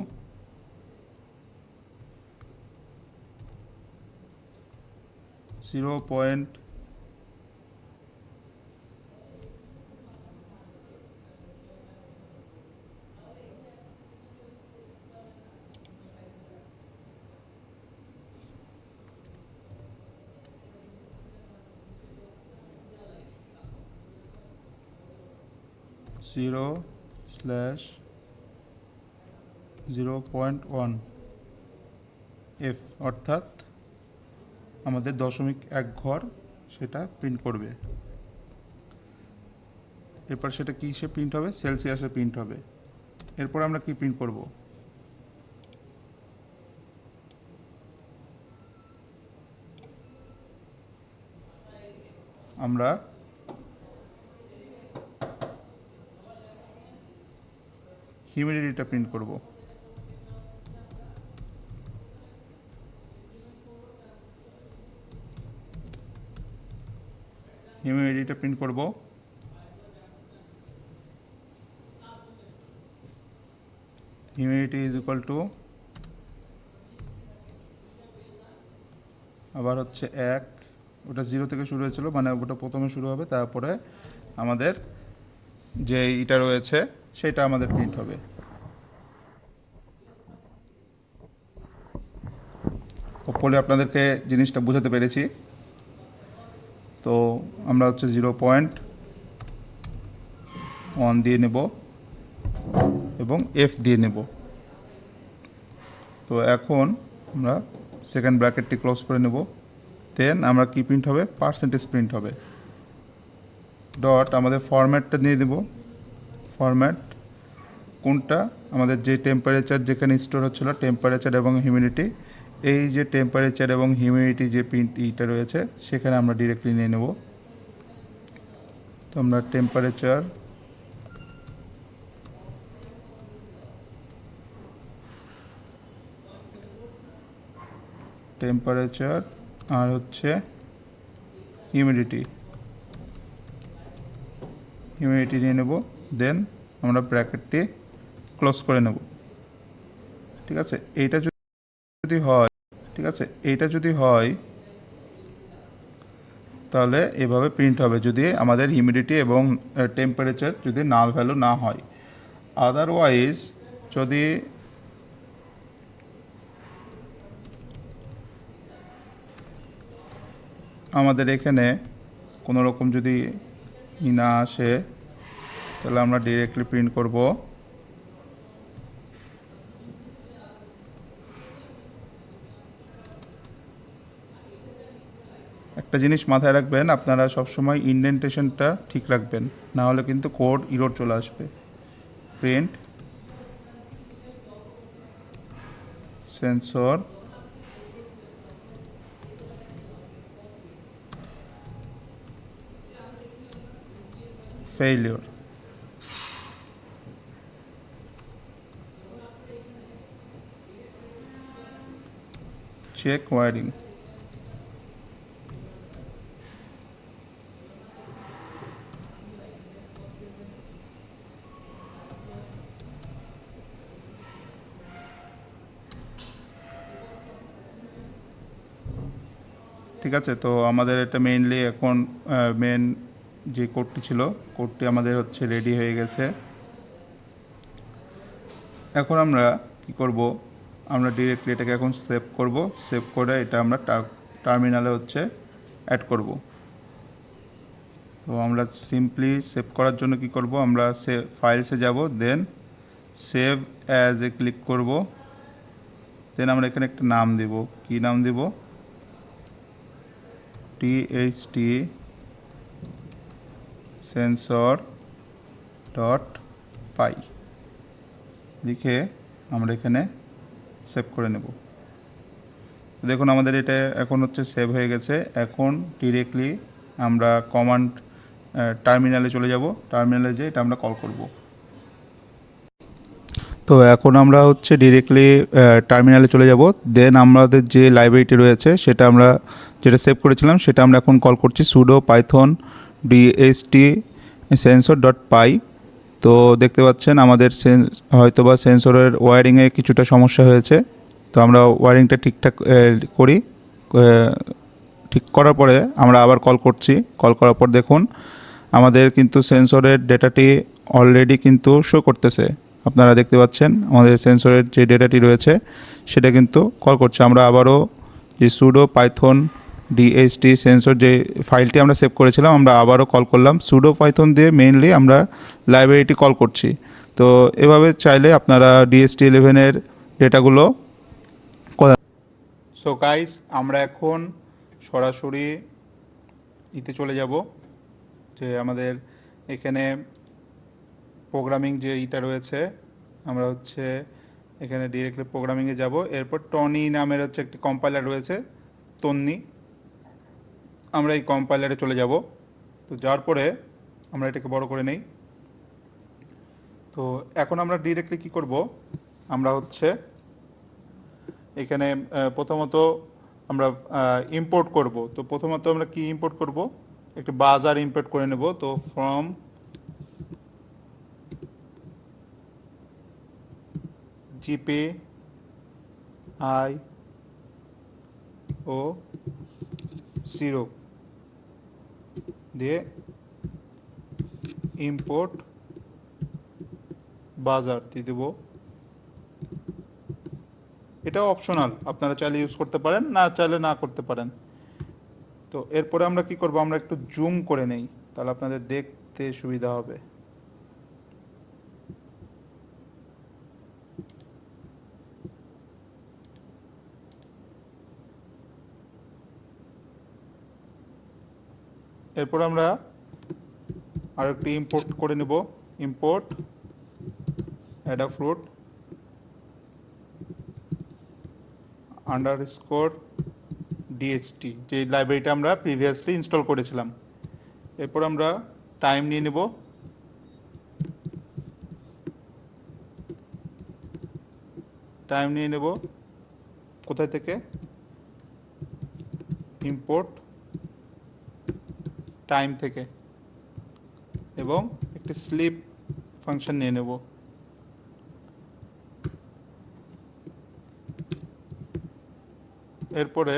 0. 0/0.1 F, অর্থাৎ আমাদের 0.1 ঘর সেটা প্রিন্ট করবে। এরপর সেটা কি সে প্রিন্ট হবে, সেলসিয়াসে প্রিন্ট হবে। এরপর আমরা কি প্রিন্ট করব, আমরা হিউমিডিটিটা প্রিন্ট করব। হিউমিডিটিটা প্রিন্ট করব। হিউমিডিটি ইজ ইকুয়াল টু আবার হচ্ছে 1, ওটা 0 থেকে শুরু হয়েছিল, মানে ওটা প্রথমে শুরু হবে, তারপরে আমাদের যে এটা রয়েছে সেটা আমাদের প্রিন্ট হবে। হোপফুলি আপনাদেরকে জিনিসটা বোঝাতে পেরেছি। তো আমরা হচ্ছে 0.1 দিয়ে নেব এবং এফ দিয়ে নেব। তো এখন আমরা সেকেন্ড ব্র্যাকেটটি ক্লোজ করে নেব। দেন আমরা কি প্রিন্ট হবে, পার্সেন্টেজ প্রিন্ট হবে। ডট আমাদের ফরম্যাটটা দিয়ে দেব। ফরম্যাট কোনটা, আমাদের যে টেম্পারেচার যেখানে স্টোর হচ্ছিল টেম্পারেচার এবং হিউমিডিটি, এই যে টেম্পারেচার এবং হিউমিডিটি যে প্রিন্ট ইটা রয়েছে সেখানে আমরা ডিরেক্টলি নিয়ে নেব। তো আমরা টেম্পারেচার আর হচ্ছে হিউমিডিটি নিয়ে নেব। দেন আমরা ব্র্যাকেটটি ক্লোজ করে নেব। ঠিক আছে, এইটা যদি হয় তাহলে এভাবে প্রিন্ট হবে, যদি আমাদের হিউমিডিটি এবং টেম্পারেচার যদি নাল ভ্যালু না হয়। আদারওয়াইজ যদি আমাদের এখানে কোনো রকম যদি না আসে তাহলে আমরা ডিরেক্টলি প্রিন্ট করব একটা জিনিস মাথায় রাখবেন, আপনারা সবসময় ইনডেন্টেশনটা ঠিক রাখবেন, না হলে কিন্তু কোড ইরর চলে আসবে। Print sensor failure. Check wiring. ঠিক আছে, তো আমাদের এটা মেইনলি এখন মেন যে কোডটি ছিল, কোডটি আমাদের হচ্ছে রেডি হয়ে গেছে। এখন আমরা কি করব, আমরা ডিরেক্টলি এটাকে এখন সেভ করে এটা আমরা টার্মিনালে হচ্ছে অ্যাড করব। তো আমরা সিম্পলি সেভ করার জন্য কি করব, আমরা ফাইলসে যাব, দেন সেভ অ্যাজ এ ক্লিক করব। দেন আমরা এখানে একটা নাম দেব। কি নাম দেব, txt sensor.py লিখে আমরা এখানে সেভ করে নেব। দেখুন আমাদের এটা এখন হচ্ছে সেভ হয়ে গেছে। এখন ডিরেক্টলি আমরা কমান্ড টার্মিনালে চলে যাব। টার্মিনালে যেয়ে এটা আমরা কল করব। তো এখন আমরা হচ্ছে ডিরেক্টলি টার্মিনালে চলে যাব। দেন আমাদের যে লাইব্রেরিটি রয়েছে সেটা আমরা যেটা সেভ করেছিলাম সেটা আমরা এখন কল করছি sudo python dst sensor.py। তো দেখতে পাচ্ছেন আমাদের হয়তোবা সেন্সরের ওয়্যারিংয়ে কিছুটা সমস্যা হয়েছে। তো আমরা ওয়্যারিংটা ঠিকঠাক করি। ঠিক করার পরে আমরা আবার কল করছি। কল করার পর দেখুন আমাদের কিন্তু সেন্সরের ডেটাটি অলরেডি কিন্তু শো করতেছে। আপনারা দেখতে পাচ্ছেন আমাদের সেন্সরের যে ডেটাটি রয়েছে সেটা কিন্তু কল করছে। আমরা আবারও যে sudo python dst সেন্সর যে ফাইলটি আমরা সেভ করেছিলাম আমরা আবারও কল করলাম। sudo python দিয়ে মেইনলি আমরা লাইব্রেরিটি কল করছি। তো এভাবে চাইলে আপনারা DST11 ডেটাগুলো। সো গাইস, আমরা এখন সরাসরি চলে যাব যে আমাদের এখানে প্রোগ্রামিং যে রয়েছে, আমরা হচ্ছে এখানে ডিরেক্টলি প্রোগ্রামিংয়ে যাব। এরপর টনি নামের হচ্ছে একটি কম্পাইলার রয়েছে, তন্নি, আমরা এই কম্পাইলারে চলে যাব। তো যাওয়ার পরে আমরা এটাকে বড় করে নেই। তো এখন আমরা ডিরেক্টলি কি করব, আমরা হচ্ছে এখানে প্রথমত আমরা ইম্পোর্ট করব। তো প্রথমত আমরা কি ইম্পোর্ট করব, একটি বাজার ইম্পোর্ট করে নেব। তো ফ্রম জিপে আই ও 0 দিয়ে ইম্পোর্ট বাজার দিয়ে দেবো। এটাও অপশনাল, আপনারা চাইলে ইউজ করতে পারেন, না চাইলে না করতে পারেন। তো এরপরে আমরা কি করব, আমরা একটু জুম করে নেই, তাহলে আপনাদের দেখতে সুবিধা হবে। এরপর আমরা আর একটি ইম্পোর্ট করে নেব, ইম্পোর্ট অ্যাডাফ্রুট আন্ডারস্কোর ডিএসটি, যে লাইব্রেরিটা আমরা প্রিভিয়াসলি ইনস্টল করেছিলাম। এরপর আমরা টাইম নিয়ে নেব, টাইম নিয়ে নেব কোথায় থেকে, ইম্পোর্ট টাইম থেকে, এবং একটি স্লিপ ফাংশন নিয়ে নেব। এরপরে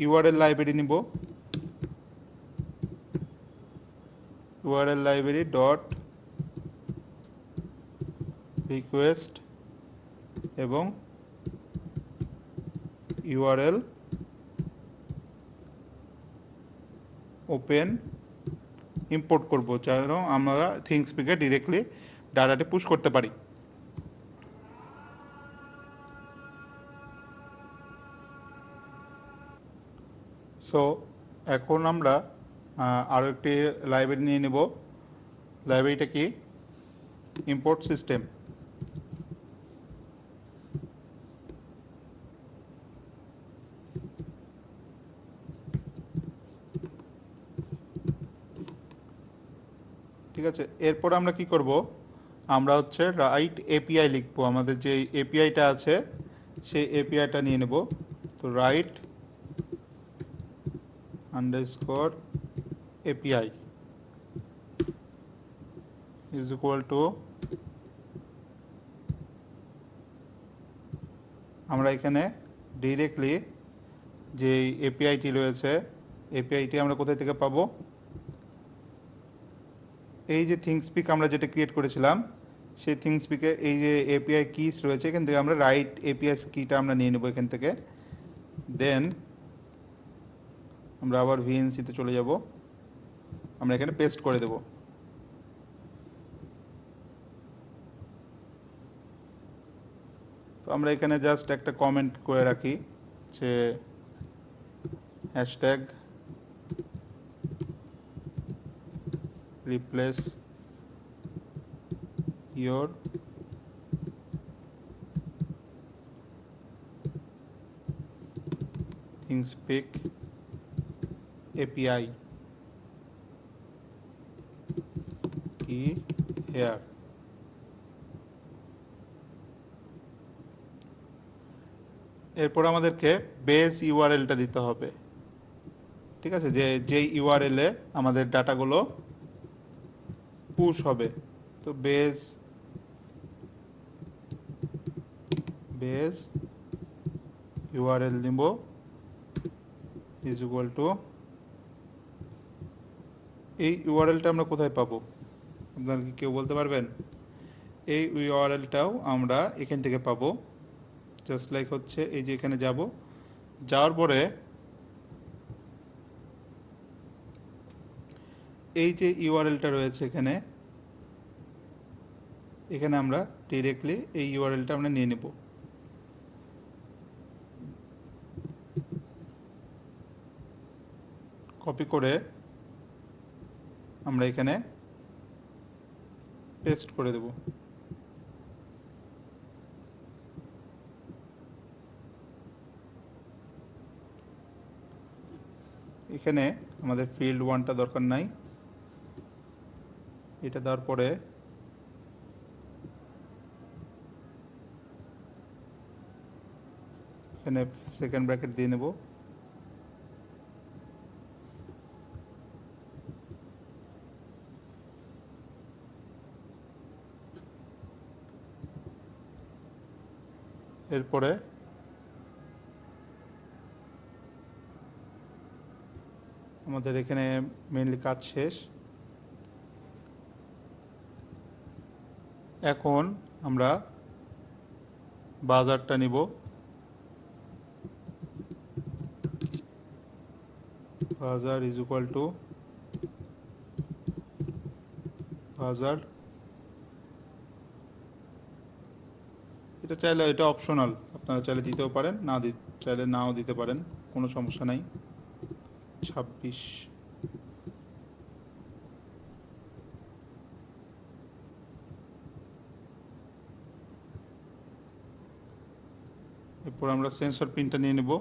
ইউআরএল লাইব্রেরি নিব, ইউআরএল লাইব্রেরি ডট রিকোয়েস্ট এবং ইউআরএল ওপেন ইম্পোর্ট করব, যেন আমরা থিংসপিকে ডিরেক্টলি ডাটাটি পুশ করতে পারি। সো এখন আমরা আরও একটি লাইব্রেরি নিয়ে নেব। লাইব্রেরিটা কি, ইম্পোর্ট সিস্টেম। ঠিক আছে, এরপর আমরা কি করব, আমরা হচ্ছে রাইট এপিআই লিখবো। আমাদের যে এপিআইটা আছে সেই এপিআইটা নিয়ে নেব। তো right underscore API is equal two, আমরা এখানে ডিরেক্টলি যে এপিআইটি রয়েছে, এপিআইটি আমরা কোথায় থেকে পাবো, এই যে থিংসপিক আমরা যেটা ক্রিয়েট করেছিলাম সেই থিংসপিকে এই যে এপিআই কিস রয়েছে, এখান থেকে আমরা রাইট এপিআই কিটা আমরা নিয়ে নেব এখান থেকে। দেন আমরা আবার ভিএনসিতে চলে যাব, আমরা এখানে পেস্ট করে দেব। তো আমরা এখানে জাস্ট একটা কমেন্ট করে রাখি যে হ্যাশট্যাগ রিপ্লেস ইয়োর থিংসপিক এপিআই কি হেয়ার। এরপর আমাদেরকে বেস ইউআরএলটা দিতে হবে। ঠিক আছে, যে ইউআরএলে আমাদের ডাটাগুলো পুশ হবে। তো বেস ইউআরএল নিব ইজ ইকুয়াল টু, এই ইউআরএলটা আমরা কোথায় পাবো, আপনারা কি কেউ বলতে পারবেন? এই ইউআরএলটাও আমরা এখান থেকে পাবো। জাস্ট লাইক হচ্ছে এই যে এখানে যাব, যাওয়ার পরে এই যে ইউআরএলটা রয়েছে এখানে, এখানে আমরা ডিরেক্টলি এই ইউআরএলটা আমরা নিয়ে নেব। কপি করে আমরা এখানে পেস্ট করে দেব। এখানে আমাদের ফিল্ড 1টা দরকার নাই, এটা দেওয়ার পরে এখানে সেকেন্ড ব্র্যাকেট দিয়ে নেব। এরপরে আমাদের এখানে মেইনলি কাজ শেষ। এখন আমরা বাজারটা নিব। বাজার ইজ ইকুয়াল টু বাজার, এটা চাইলে এটা অপশনাল, আপনারা চাইলে দিতেও পারেন, চাইলে নাও দিতে পারেন, কোনো সমস্যা নাই। 26। এরপর আমরা সেন্সর পিনটা নিয়ে নেব।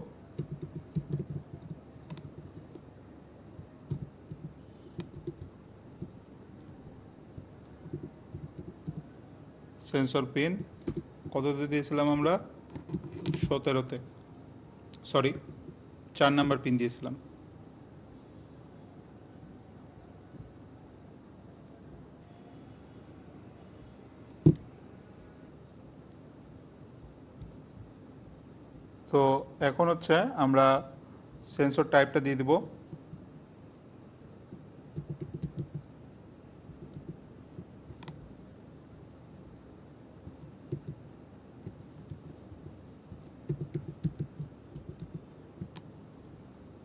সেন্সর পিন কততে দিয়েছিলাম আমরা? 17তে, সরি 4 নাম্বার পিন দিয়েছিলাম। তো এখন হচ্ছে আমরা সেন্সর টাইপটা দিয়ে দিব।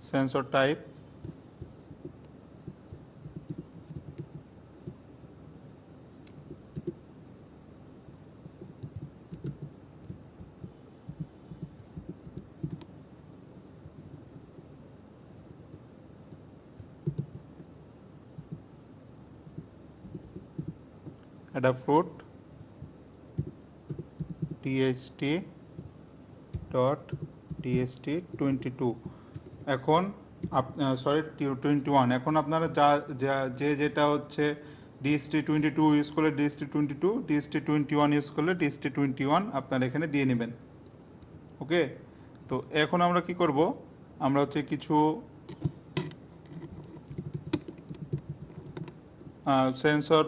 Sensor type, Adafruit txt.txt22। এখন সরি 21। এখন আপনারা যেটা হচ্ছে DST22 ইউজ করলে DST22, DST21 ইউজ করলে DST21 আপনারা এখানে দিয়ে নেবেন। ওকে, তো এখন আমরা কি করব, আমরা হচ্ছে কিছু সেন্সর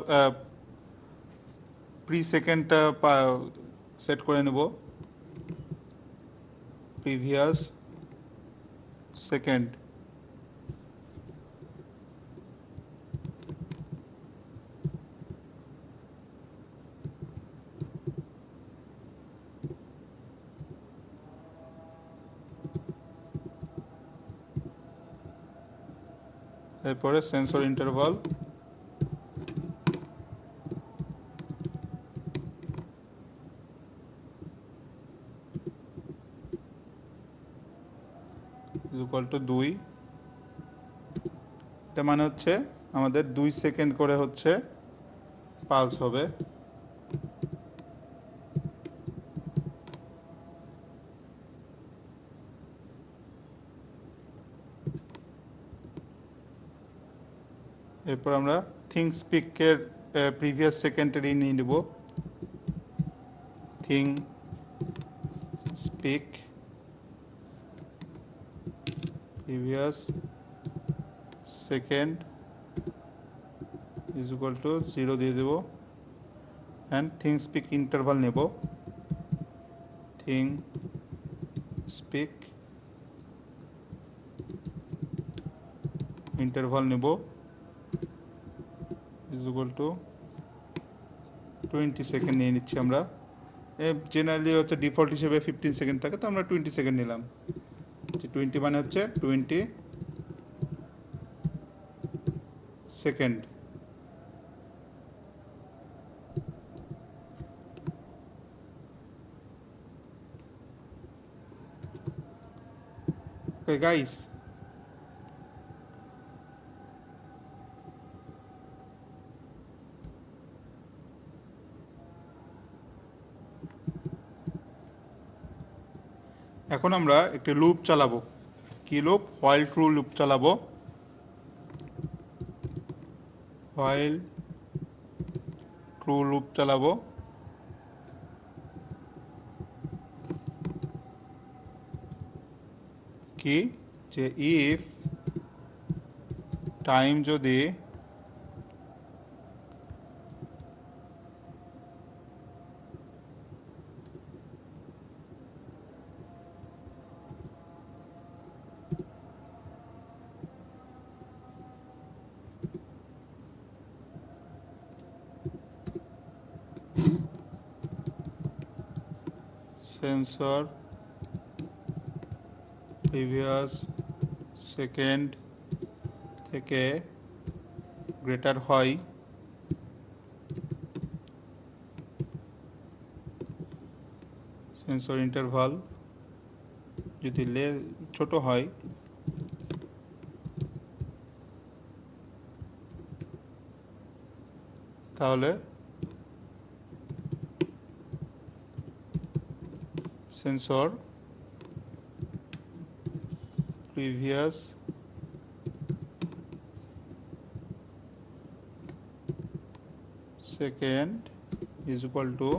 প্রি সেকেন্ডটা সেট করে নেব। প্রিভিয়াস সেকেন্ড, এরপরে sensor interval, is equal two 2। এটা মানে হচ্ছে আমাদের 2 সেকেন্ড করে হচ্ছে পালস হবে। এরপর আমরা থিঙ্ক স্পিকের প্রিভিয়াস সেকেন্ডারি নিয়ে নেব। Think speak previous second is equal to 0 দিয়ে দেব, অ্যান্ড থিঙ্ক স্পিক ইন্টারভাল নেব। থিঙ্ক স্পিক ইন্টারভাল নেব ইজ ইকুয়াল টু 20 সেকেন্ড নিয়ে নিচ্ছি আমরা। জেনারেলি হচ্ছে ডিফল্ট হিসেবে 15 সেকেন্ড থাকে, তো আমরা 20 সেকেন্ড নিলাম। 20 মানে হচ্ছে 20 সেকেন্ড। ওকে গাইস, এখন আমরা একটি লুপ চালাবো। কি লুপ? হোয়াইল ট্রু লুপ চালাবো। হোয়াইল ট্রু লুপ চালাবো। কি যে ইফ টাইম যদি সেন্সর প্রিভিয়াস সেকেন্ড থেকে গ্রেটার হয়, সেন্সর ইন্টারভাল যদি ছোট হয়, তাহলে sensor previous second is equal to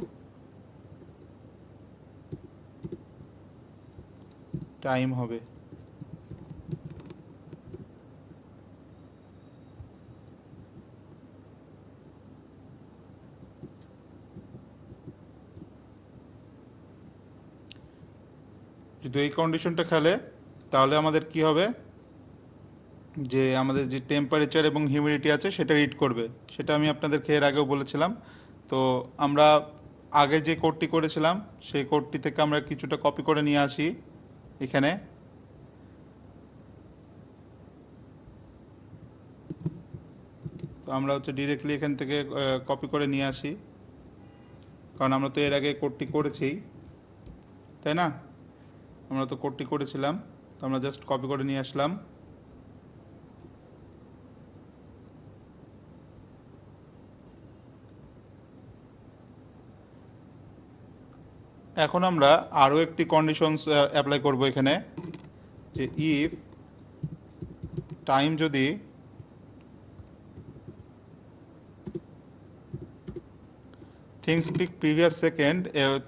time হবে। যদি এই কন্ডিশনটা খেলে তাহলে আমাদের কি হবে, যে আমাদের যে টেম্পারেচার এবং হিউমিডিটি আছে সেটা রিড করবে। সেটা আমি আপনাদেরকে এর আগেও বলেছিলাম। তো আমরা আগে যে কোডটি করেছিলাম সেই কোডটি থেকে আমরা কিছুটা কপি করে নিয়ে আসি এখানে। তো আমরা হচ্ছে ডিরেক্টলি এখান থেকে কপি করে নিয়ে আসি, কারণ আমরা তো এর আগে কোডটি করেছি, তাই না? আমরা তো কোডটি করেছিলাম, তো আমরা জাস্ট কপি করে নিয়ে আসলাম। এখন আমরা আরও একটি কন্ডিশনস অ্যাপ্লাই করব এখানে, যে ইফ টাইম যদি থিংস্পিক প্রিভিয়াস সেকেন্ড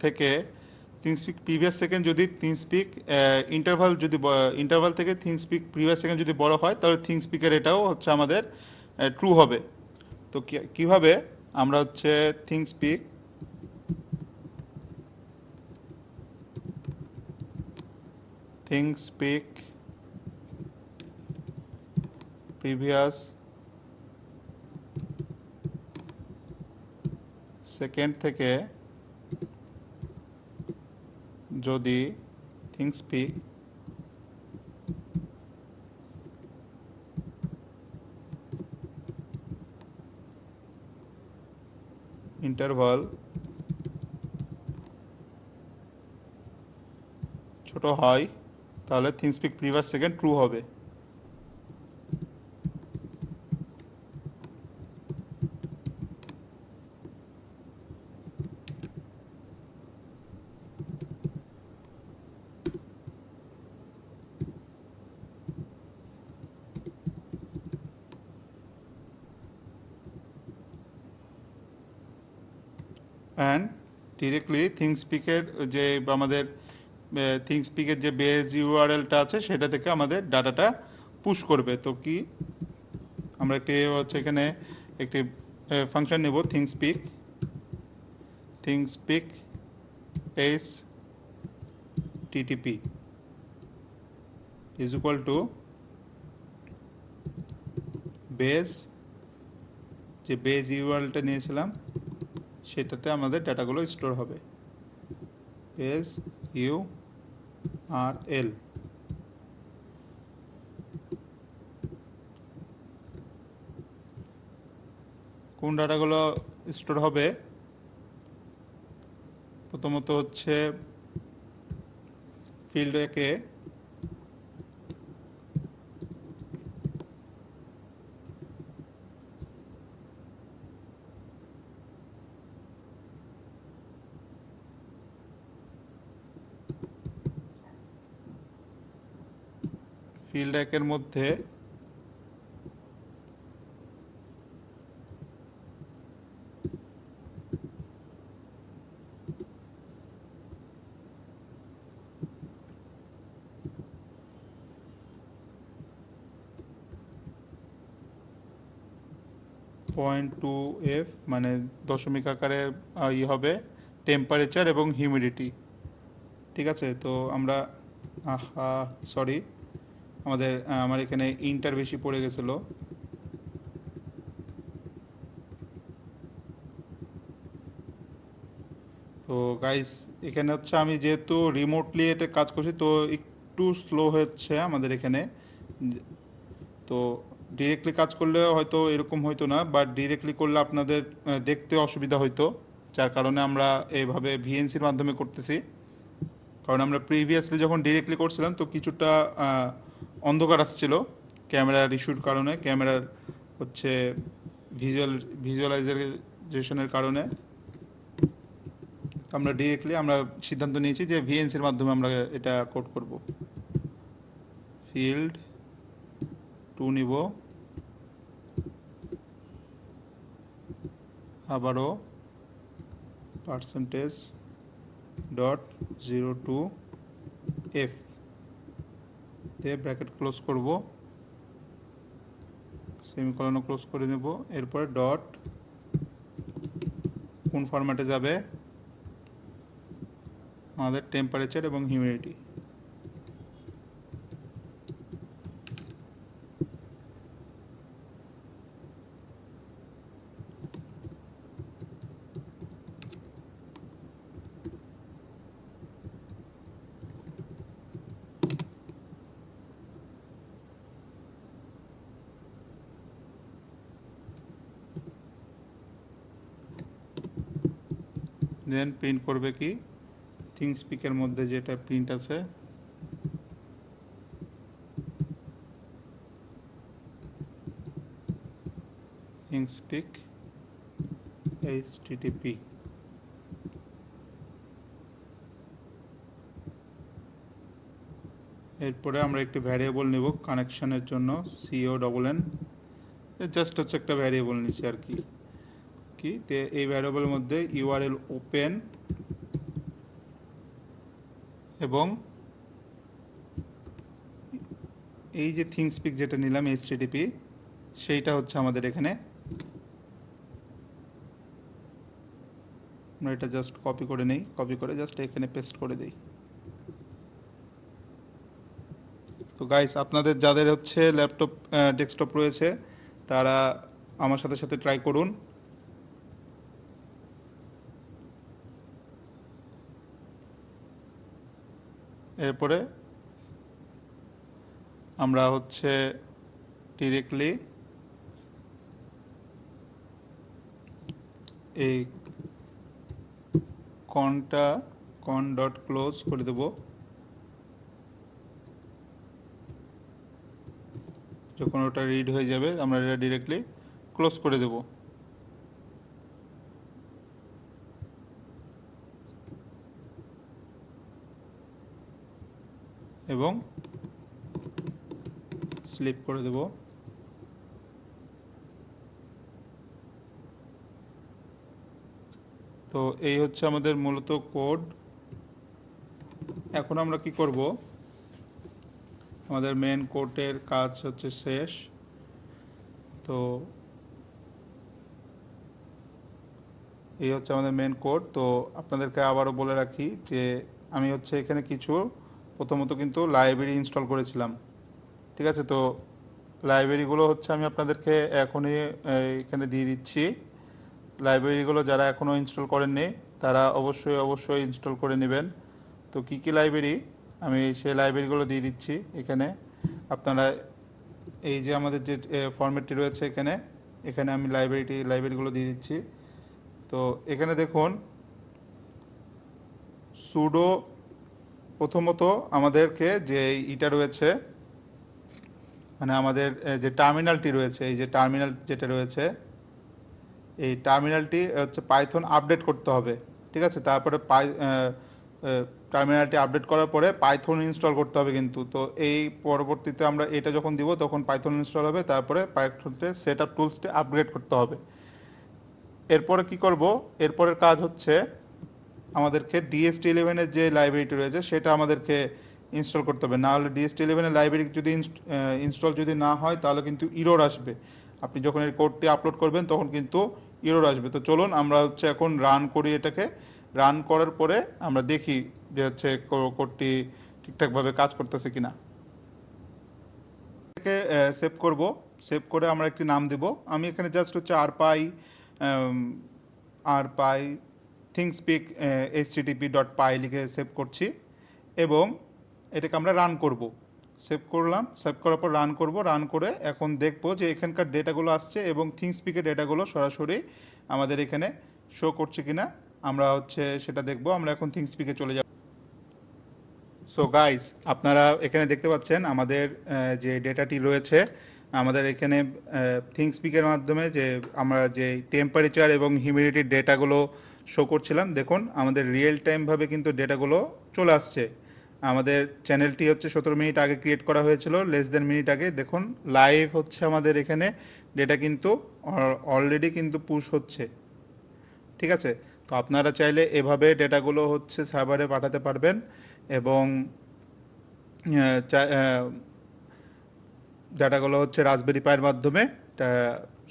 থেকে থিংস্পিক প্রিভিয়াস সেকেন্ড যদি থিংস্পিক ইন্টারভাল থেকে থিংস্পিক প্রিভিয়াস সেকেন্ড যদি বড় হয়, তাহলে থিংস্পিকের এটাও হচ্ছে আমাদের ট্রু হবে। তো কিভাবে আমরা হচ্ছে থিংস্পিক প্রিভিয়াস সেকেন্ড থেকে যদি থিংস্পিক ইন্টারভাল ছোট হয়, তাহলে থিংস্পিক প্রিভিয়াস সেকেন্ড ট্রু হবে। অ্যান্ড ডিরেক্টলি থিংস্পিকের যে আমাদের থিংস্পিকের যে বেস ইউআরএলটা আছে সেটা থেকে আমাদের ডাটাটা পুশ করবে। তো কি আমরা একটি হচ্ছে এখানে একটি ফাংশন নেব, ThingSpeak HTTP is equal to base, যে বেস ইউআরএলটা নিয়েছিলাম সেটাতে আমাদের ডাটাগুলো স্টোর হবে। বেস ইউআরএল কোন ডাটাগুলো স্টোর হবে, প্রথমত হচ্ছে ফিল্ড একে ফিল্ড একের মধ্যে 0.2F মানে দশমিক আকারে হবে টেম্পারেচার এবং হিউমিডিটি। ঠিক আছে, তো আমরা সরি আমার এখানে ইন্টার বেশি পড়ে গেছিলো। তো গাইস এখানে হচ্ছে আমি যেহেতু রিমোটলি এটা কাজ করছি তো একটু স্লো হচ্ছে আমাদের এখানে। তো ডিরেক্টলি কাজ করলে হয়তো এরকম হইতো না, বাট ডিরেক্টলি করলে আপনাদের দেখতে অসুবিধা হইতো, যার কারণে আমরা এইভাবে ভিএনসির মাধ্যমে করতেছি। কারণ আমরা প্রিভিয়াসলি যখন ডিরেক্টলি করছিলাম তো কিছুটা অন্ধকার আসছিল ক্যামেরার ইস্যুর কারণে, ক্যামেরার হচ্ছে ভিজুয়ালাইজেশনের কারণে। আমরা ডিরেক্টলি সিদ্ধান্ত নিয়েছি যে ভিএনসির মাধ্যমে আমরা এটা কোড করব। ফিল্ড 2 নিব, আবারও %.02F দিয়ে ব্র্যাকেট ক্লোজ করব, সেমিকলনও ক্লোজ করে নেব। এরপরে ডট কোন ফরম্যাটে যাবে, আমাদের টেম্পারেচার এবং হিউমিডিটি। দেন প্রিন্ট করবে কি, থিংস্পিকের মধ্যে যেটা প্রিন্ট আছে থিংস্পিক HTTP। এরপরে আমরা একটি ভ্যারিয়েবল নেব কানেকশনের জন্য, CONN, জাস্ট হচ্ছে একটা ভ্যারিয়েবল নিচ্ছি আর কি। এই ভ্যারিয়েবলের মধ্যে URL ওপেন এবং এই যে থিংস্পিক যেটা নিলাম HTTP সেইটা হচ্ছে আমাদের এখানে। আমরা এটা জাস্ট কপি করে নেই, কপি করে জাস্ট এখানে পেস্ট করে দিই। তো গাইস আপনাদের যাদের হচ্ছে ল্যাপটপ ডেস্কটপ রয়েছে তারা আমার সাথে সাথে ট্রাই করুন। এরপরে আমরা হচ্ছে ডিরেক্টলি এই কন ডট ক্লোজ করে দেব। যখন ওটা রিড হয়ে যাবে আমরা এটা ডিরেক্টলি ক্লোজ করে দেব। এবং স্লিপ করে দেব। তো এই হচ্ছে আমাদের মূলত কোড। এখন আমরা কি করব, আমাদের মেন কোডের কাজ হচ্ছে শেষ। তো এই হচ্ছে আমাদের মেন কোড। তো আপনাদেরকে আবারও বলে রাখি যে আমি হচ্ছে এখানে কিছু প্রথমত কিন্তু লাইব্রেরি ইনস্টল করেছিলাম। ঠিক আছে, তো লাইব্রেরিগুলো হচ্ছে আমি আপনাদেরকে এখনই এখানে দিয়ে দিচ্ছি। লাইব্রেরিগুলো যারা এখনও ইনস্টল করেননি তারা অবশ্যই ইনস্টল করে নেবেন। তো কী কী লাইব্রেরি, আমি সেই লাইব্রেরিগুলো দিয়ে দিচ্ছি এখানে। আপনারা এই যে আমাদের যে ফরম্যাটটি রয়েছে এখানে আমি লাইব্রেরিগুলো দিয়ে দিচ্ছি। তো এখানে দেখুন সুডো, প্রথমত আমাদেরকে যে ইটা রয়েছে মানে আমাদের যে টার্মিনালটি রয়েছে, এই যে টার্মিনাল যেটা রয়েছে এই টার্মিনালটি হচ্ছে পাইথন আপডেট করতে হবে। ঠিক আছে, তারপরে টার্মিনালটি আপডেট করার পরে পাইথন ইনস্টল করতে হবে কিন্তু। তো এই পরবর্তীতে আমরা এটা যখন দিব তখন পাইথন ইনস্টল হবে, তারপরে পাইথনতে সেট আপ টুলসটি আপগ্রেড করতে হবে। এরপরে কি করব, এরপরের কাজ হচ্ছে আমাদেরকে DHT11-এর যে লাইব্রেরিটি রয়েছে সেটা আমাদেরকে ইনস্টল করতে হবে। না হলে DHT11-এর লাইব্রেরি যদি ইনস্টল যদি না হয় তাহলে কিন্তু ইরর আসবে। আপনি যখন এই কোডটি আপলোড করবেন তখন কিন্তু এরর আসবে। তো চলুন আমরা হচ্ছে এখন রান করি এটাকে। রান করার পরে আমরা দেখি যে হচ্ছে কোডটি ঠিকঠাকভাবে কাজ করতেছে কিনা। এটাকে সেভ করব। সেভ করে আমরা একটি নাম দেব। আমি এখানে জাস্ট হচ্ছে আর পাই থিংসপিক http.py লিখে সেভ করছি এবং এটাকে আমরা রান করব। সেভ করলাম, সেভ করার পর রান করব। রান করে এখন দেখব যে এখানকার ডেটাগুলো আসছে এবং থিংসপিকের ডেটাগুলো সরাসরি আমাদের এখানে শো করছে কিনা আমরা হচ্ছে সেটা দেখব। আমরা এখন থিংসপিকে চলে যাব। সো গাইস, আপনারা এখানে দেখতে পাচ্ছেন আমাদের যে ডেটাটি রয়েছে, আমাদের এখানে থিংসপিকের মাধ্যমে যে আমরা যে টেম্পারেচার এবং হিউমিডিটির ডেটাগুলো শো করছিলাম, দেখুন আমাদের রিয়েল টাইমভাবে কিন্তু ডেটাগুলো চলে আসছে। আমাদের চ্যানেলটি হচ্ছে 17 মিনিট আগে ক্রিয়েট করা হয়েছিল, লেস দেন মিনিট আগে। দেখুন লাইভ হচ্ছে আমাদের এখানে ডেটা কিন্তু অলরেডি কিন্তু পুশ হচ্ছে। ঠিক আছে, তো আপনারা চাইলে এভাবে ডেটাগুলো হচ্ছে সার্ভারে পাঠাতে পারবেন এবং ডাটাগুলো হচ্ছে রাসবেরি পাইয়ের মাধ্যমে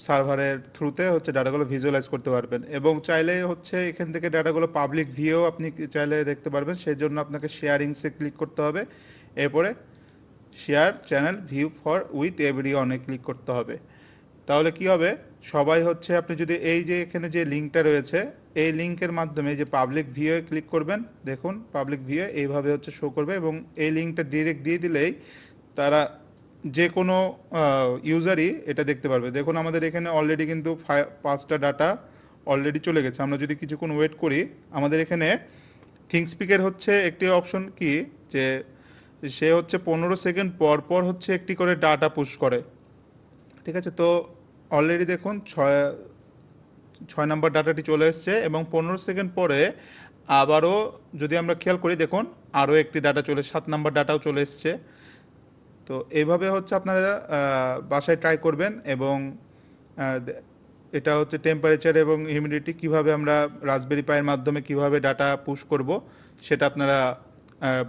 সার্ভারের থ্রুতে হচ্ছে ডাটাগুলো ভিজুয়ালাইজ করতে পারবেন এবং চাইলে হচ্ছে এখান থেকে ডাটাগুলো পাবলিক ভিউ আপনি চাইলে দেখতে পারবেন। সেই জন্য আপনাকে শেয়ারিংসে ক্লিক করতে হবে, এরপরে share channel view for with every অনে ক্লিক করতে হবে। তাহলে কি হবে, সবাই হচ্ছে আপনি যদি এই যে এখানে যে লিঙ্কটা রয়েছে এই লিঙ্কের মাধ্যমে যে পাবলিক ভিউয়ে ক্লিক করবেন, দেখুন পাবলিক ভিউয়ে এইভাবে হচ্ছে শো করবে এবং এই লিঙ্কটা ডিরেক্ট দিয়ে দিলেই তারা যে কোনো ইউজারই এটা দেখতে পারবে। দেখুন আমাদের এখানে অলরেডি কিন্তু 5টা ডাটা অলরেডি চলে গেছে। আমরা যদি কিছুক্ষণ ওয়েট করি, আমাদের এখানে থিংসপিকের হচ্ছে একটি অপশন কি যে সে হচ্ছে 15 সেকেন্ড পর পর হচ্ছে একটি করে ডাটা পুশ করে। ঠিক আছে, তো অলরেডি দেখুন 6 নম্বর ডাটাটি চলে এসছে এবং 15 সেকেন্ড পরে আবারও যদি আমরা খেয়াল করি, দেখুন আরও একটি ডাটা 7 নম্বর ডাটাও চলে এসছে। তো এইভাবে হচ্ছে আপনারা বাসায় ট্রাই করবেন এবং এটা হচ্ছে টেম্পারেচার এবং হিউমিডিটি কিভাবে আমরা রাসবেরি পাইয়ের মাধ্যমে কিভাবে ডাটা পুশ করব সেটা আপনারা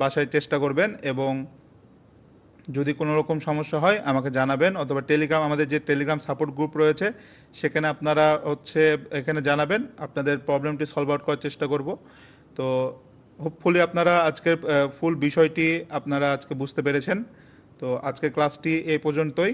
বাসায় চেষ্টা করবেন এবং যদি কোনো রকম সমস্যা হয় আমাকে জানাবেন, অথবা আমাদের যে টেলিগ্রাম সাপোর্ট গ্রুপ রয়েছে সেখানে আপনারা হচ্ছে এখানে জানাবেন, আপনাদের প্রবলেমটি সলভ আউট করার চেষ্টা করব। তো হোপফুলি আপনারা আজকের ফুল বিষয়টি আপনারা আজকে বুঝতে পেরেছেন। তো আজকের ক্লাসটি এই পর্যন্তই।